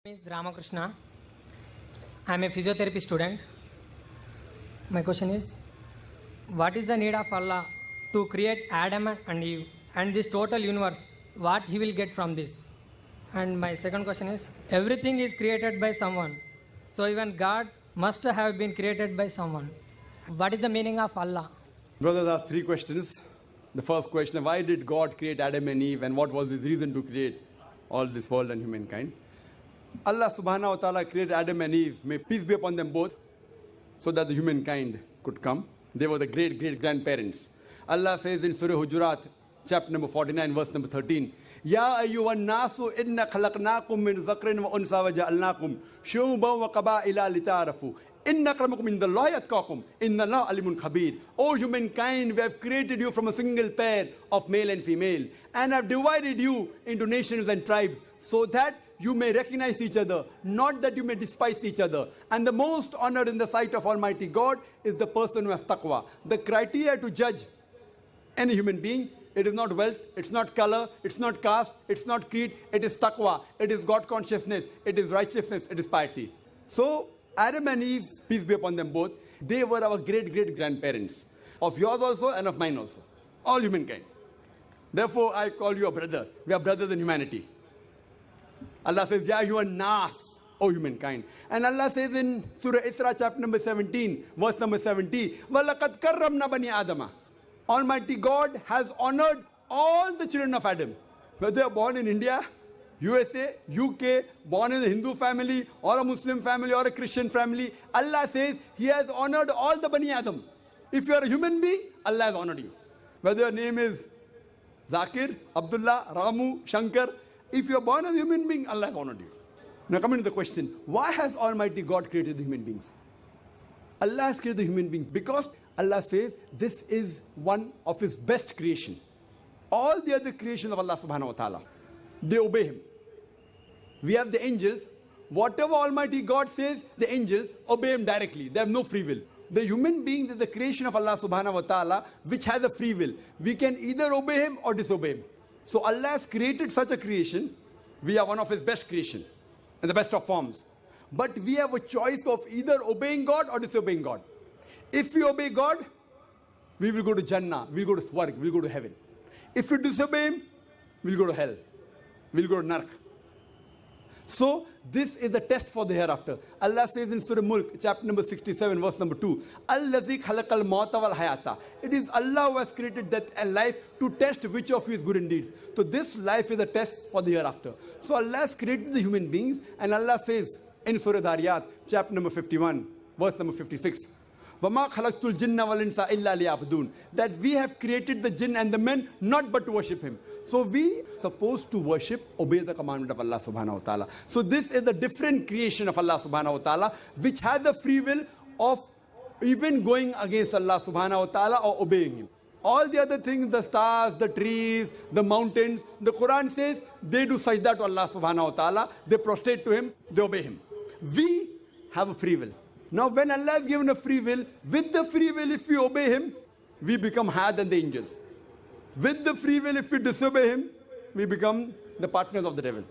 Is Ramakrishna. I am a physiotherapy student. My question is, what is the need of Allah to create Adam and Eve and this total universe? What he will get from this? And my second question is, everything is created by someone. So even God must have been created by someone. What is the meaning of Allah? Brothers asked three questions. The first question, why did God create Adam and Eve and what was his reason to create all this world and humankind? Allah subhanahu wa ta'ala created Adam and Eve, may peace be upon them both, so that the humankind could come. They were the great-great-grandparents. Allah says in Surah Hujurat, chapter number 49, verse number 13, Ya ayyuhan nasu inna khalaqnakum min zakrin wa unsa wa ja'alnakum shu'uban wa qaba'ila lita'arafu. Inna akramakum indallahi atqakum. Inna Allah alimun khabir. O humankind, we have created you from a single pair of male and female and have divided you into nations and tribes so that you may recognize each other, not that you may despise each other. And the most honored in the sight of Almighty God is the person who has taqwa. The criteria to judge any human being, it is not wealth, it's not color, it's not caste, it's not creed, it is taqwa, it is God consciousness, it is righteousness, it is piety. So Adam and Eve, peace be upon them both, they were our great-great-grandparents, of yours also and of mine also, all humankind. Therefore, I call you a brother. We are brothers in humanity. Allah says, Ya ayyuhan nas, O humankind. And Allah says in Surah Isra, chapter number 17, verse number 70, وَلَقَدْ كَرَّمْنَا بَنِي آدَمَ. Almighty God has honored all the children of Adam. Whether they are born in India, USA, UK, born in a Hindu family, or a Muslim family, or a Christian family, Allah says He has honored all the Bani Adam. If you are a human being, Allah has honored you. Whether your name is Zakir, Abdullah, Ramu, Shankar, if you are born as a human being, Allah has honored you. Now coming to the question, why has Almighty God created the human beings? Allah has created the human beings because Allah says this is one of His best creation. All the other creations of Allah subhanahu wa ta'ala, they obey Him. We have the angels. Whatever Almighty God says, the angels obey Him directly. They have no free will. The human being is the creation of Allah subhanahu wa ta'ala, which has a free will. We can either obey Him or disobey Him. So Allah has created such a creation. We are one of His best creation, in the best of forms. But we have a choice of either obeying God or disobeying God. If we obey God, we will go to Jannah, we will go to Swarg, we will go to heaven. If we disobey Him, we will go to hell, we will go to Nark. So this is a test for the hereafter. Allah says in Surah Mulk, chapter number 67, verse number 2, Allazi khalaqal mauta wal hayata. It is Allah who has created death and life to test which of you is good in deeds. So this life is a test for the hereafter. So Allah has created the human beings, and Allah says in Surah Dhariyat, chapter number 51, verse number 56, وَمَا خَلَقْتُ الْجِنَّ وَالْإِنسَ إِلَّا لِيَعْبُدُونَ. That we have created the jinn and the men not but to worship Him. So we are supposed to worship, obey the commandment of Allah subhanahu wa ta'ala. So this is a different creation of Allah subhanahu wa ta'ala, which has the free will of even going against Allah subhanahu wa ta'ala or obeying Him. All the other things, the stars, the trees, the mountains, the Quran says they do sajda to Allah subhanahu wa ta'ala, they prostrate to Him, they obey Him. We have a free will. Now when Allah has given a free will, with the free will if we obey Him, we become higher than the angels. With the free will if we disobey Him, we become the partners of the devil.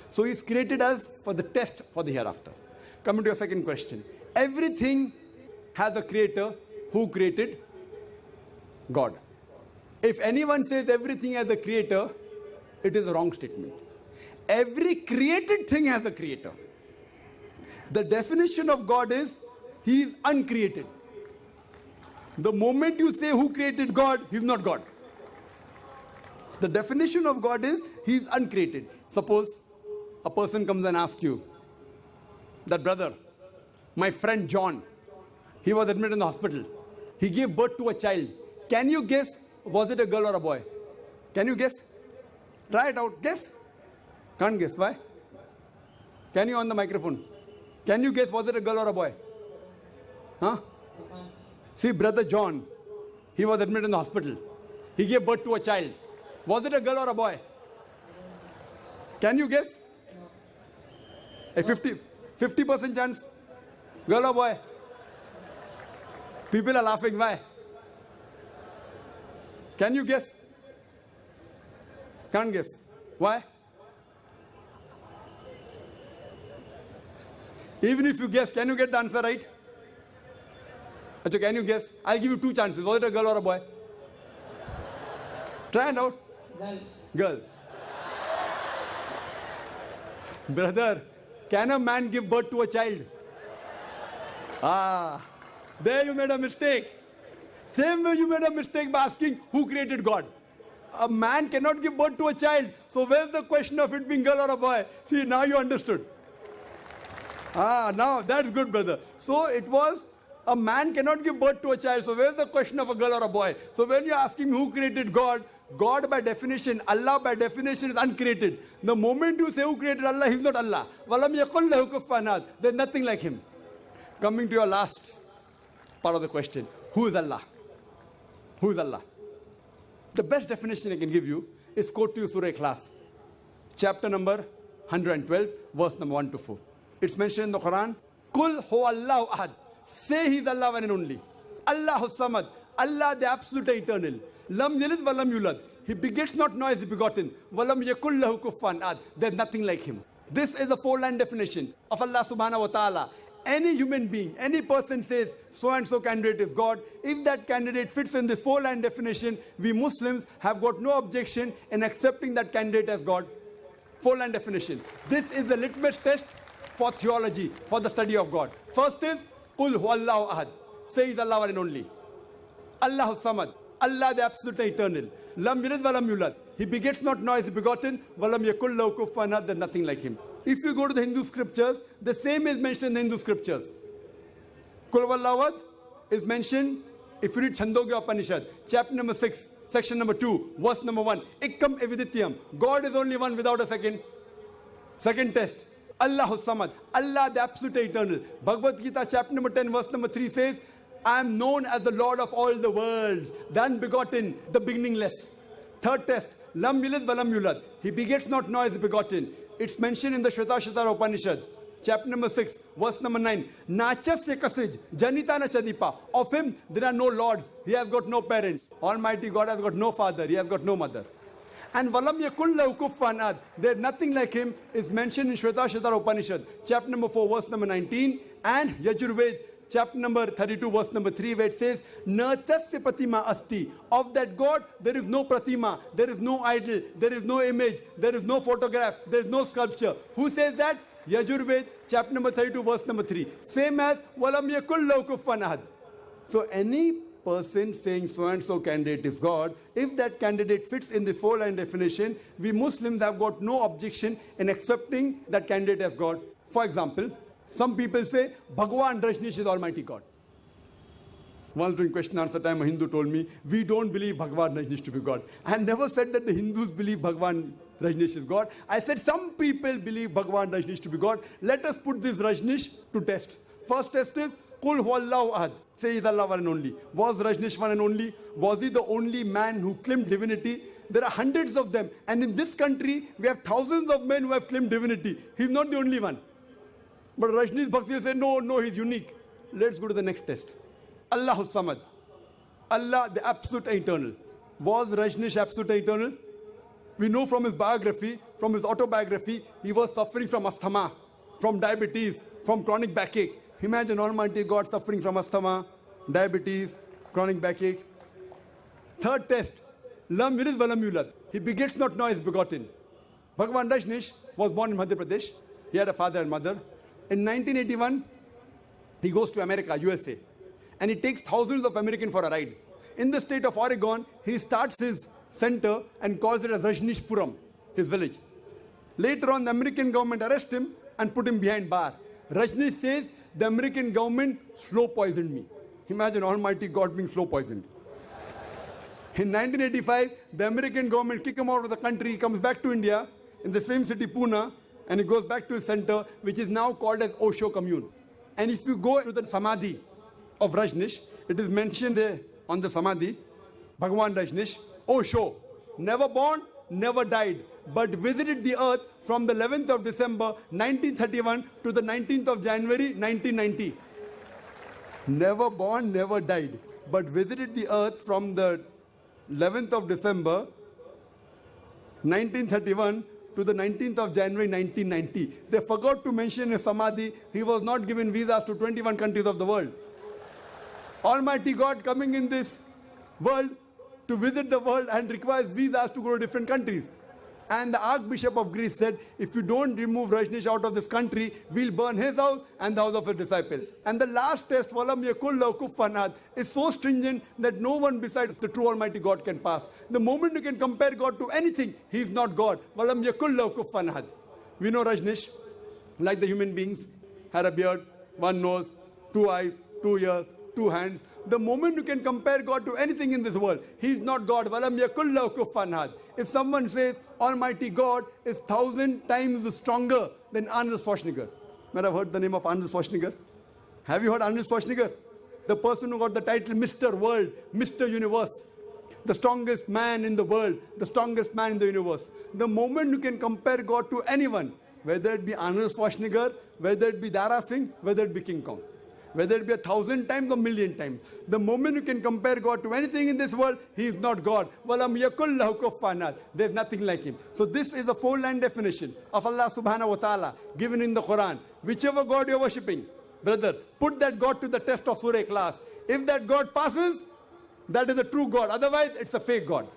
So He's created us for the test for the hereafter. Coming to your second question. Everything has a creator. Who created? God. If anyone says everything has a creator, it is a wrong statement. Every created thing has a creator. The definition of God is He is uncreated. The moment you say who created God, He is not God. The definition of God is He is uncreated. Suppose a person comes and asks you, that brother, my friend John, he was admitted in the hospital. He gave birth to a child. Can you guess, was it a girl or a boy? Can you guess? Try it out. Guess. Can't guess. Why? Can you on the microphone? Can you guess, was it a girl or a boy? Huh? See, brother John, he was admitted in the hospital. He gave birth to a child. Was it a girl or a boy? Can you guess? A 50% chance? Girl or boy? People are laughing. Why? Can you guess? Can't guess. Why? Even if you guess, can you get the answer right? Achha, can you guess? I'll give you two chances. Was it a girl or a boy? Try it out. Girl. Brother, can a man give birth to a child? There you made a mistake. Same way you made a mistake by asking who created God. A man cannot give birth to a child. So where's the question of it being girl or a boy? See, now you understood. Now that's good, brother. So it was a man cannot give birth to a child. So where's the question of a girl or a boy? So when you're asking who created God, God by definition, Allah by definition is uncreated. The moment you say who created Allah, He's not Allah. وَلَمْ يَقُلْ لَهُ كُفُوًا أَحَدٌ. There's nothing like Him. Coming to your last part of the question. Who is Allah? Who is Allah? The best definition I can give you is quote to you Surah Ikhlas. Chapter number 112, verse number 1 to 4. It's mentioned in the Quran. Kul huwa Allahu ahad. Say He's Allah one and only. Allahu samad. Allah the absolute eternal. Lam yalid wa lam yulad. He begets not nor is he begotten. Walam yakul lahu kufuwan ahad. There's nothing like Him. This is a four-line definition of Allah subhanahu wa ta'ala. Any human being, any person says so and so candidate is God. If that candidate fits in this four-line definition, we Muslims have got no objection in accepting that candidate as God. Four-line definition. This is the litmus test for theology, for the study of God. First is Qul huwallahu ahad. Say He's Allah one and only. Allahu samad. Allah the absolute eternal. Lam yalid wa lam yulad. He begets not nor is he begotten. Walam yakul lahu kufuwan ahad. There's nothing like Him. If you go to the Hindu scriptures, the same is mentioned in the Hindu scriptures. Kul huwallahu ahad is mentioned if you read Chandogya Upanishad, chapter number 6, section number 2, verse number 1. Ikkam evidityam. God is only one without a second. Second test. Allahu samad. Allah the absolute eternal. Bhagavad Gita chapter number 10, verse number 3 says, I am known as the Lord of all the worlds, the unbegotten, the beginningless. Third test. Lam yalid wa lam yulad. He begets not nor is he begotten. It's mentioned in the Shvetasvatara Upanishad, chapter number 6, verse number 9. Nachasya kasij, janita na chadipa. Of Him there are no lords. He has got no parents. Almighty God has got no father. He has got no mother. And walam yakul lahu kufuwan ahad. There's nothing like Him is mentioned in Shvetasvatara Upanishad, chapter number 4, verse number 19. And Yajurved, chapter number 32, verse number 3, where it says, Na tasya pratima asti. Of that God, there is no pratima, there is no idol, there is no image, there is no photograph, there is no sculpture. Who says that? Yajurved, chapter number 32, verse number 3. Same as, Walam yakul lahu kufuwan ahad. So any person saying so and so candidate is God, if that candidate fits in this four-line definition, we Muslims have got no objection in accepting that candidate as God. For example, some people say, Bhagwan Rajneesh is Almighty God. Once during question answer time, a Hindu told me, we don't believe Bhagwan Rajneesh to be God. I never said that the Hindus believe Bhagwan Rajneesh is God. I said some people believe Bhagwan Rajneesh to be God. Let us put this Rajneesh to test. First test is, Qul huwallahu ahad. Say He's Allah one and only. Was Rajneesh one and only? Was he the only man who claimed divinity? There are hundreds of them. And in this country, we have thousands of men who have claimed divinity. He's not the only one. But Rajneesh Bhaksi said, no, he's unique. Let's go to the next test. Allahu samad. Allah, the absolute eternal. Was Rajneesh absolute eternal? We know from his biography, from his autobiography, he was suffering from asthma, from diabetes, from chronic backache. Imagine Almighty God suffering from asthma, diabetes, chronic backache. Third test. Lam yalid wa lam yulad. He begets not nor is begotten. Bhagwan Rajneesh was born in Madhya Pradesh. He had a father and mother. In 1981, he goes to America, USA, and he takes thousands of Americans for a ride. In the state of Oregon, he starts his center and calls it as Rajneeshpuram, his village. Later on, the American government arrests him and put him behind bar. Rajneesh says, the American government slow poisoned me. Imagine Almighty God being slow poisoned. In 1985, the American government kicked him out of the country. He comes back to India in the same city, Pune, and he goes back to his center, which is now called as Osho Commune. And if you go to the Samadhi of Rajneesh, it is mentioned there on the Samadhi, Bhagwan Rajneesh, Osho, never born, never died, but visited the earth from the 11th of December 1931 to the 19th of January 1990. Never born, never died, but visited the earth from the 11th of December 1931 to the 19th of January 1990. They forgot to mention in Samadhi, he was not given visas to 21 countries of the world. Almighty God coming in this world to visit the world and requires visas to go to different countries. And the Archbishop of Greece said, if you don't remove Rajneesh out of this country, we'll burn his house and the house of his disciples. And the last test, Walam yakul lahu kufuwan ahad, is so stringent that no one besides the true Almighty God can pass. The moment you can compare God to anything, he is not God. Walam yakul lahu kufuwan ahad. We know Rajneesh, like the human beings, had a beard, one nose, two eyes, 2 ears, 2 hands. The moment you can compare God to anything in this world, he is not God. Walam yakul lahu kufuwan ahad. If someone says Almighty God is 1,000 times stronger than Arnold Schwarzenegger. Might have heard the name of Arnold Schwarzenegger? Have you heard Arnold Schwarzenegger? The person who got the title Mr. World, Mr. Universe. The strongest man in the world, the strongest man in the universe. The moment you can compare God to anyone, whether it be Arnold Schwarzenegger, whether it be Dara Singh, whether it be King Kong, whether it be 1,000 times or 1,000,000 times. The moment you can compare God to anything in this world, he is not God. Walam yakul lahu kufuwan ahad. There is nothing like him. So this is a 4-line definition of Allah subhanahu wa ta'ala given in the Quran. Whichever God you are worshipping, brother, put that God to the test of Surah Ikhlas. If that God passes, that is the true God. Otherwise, it's a fake God.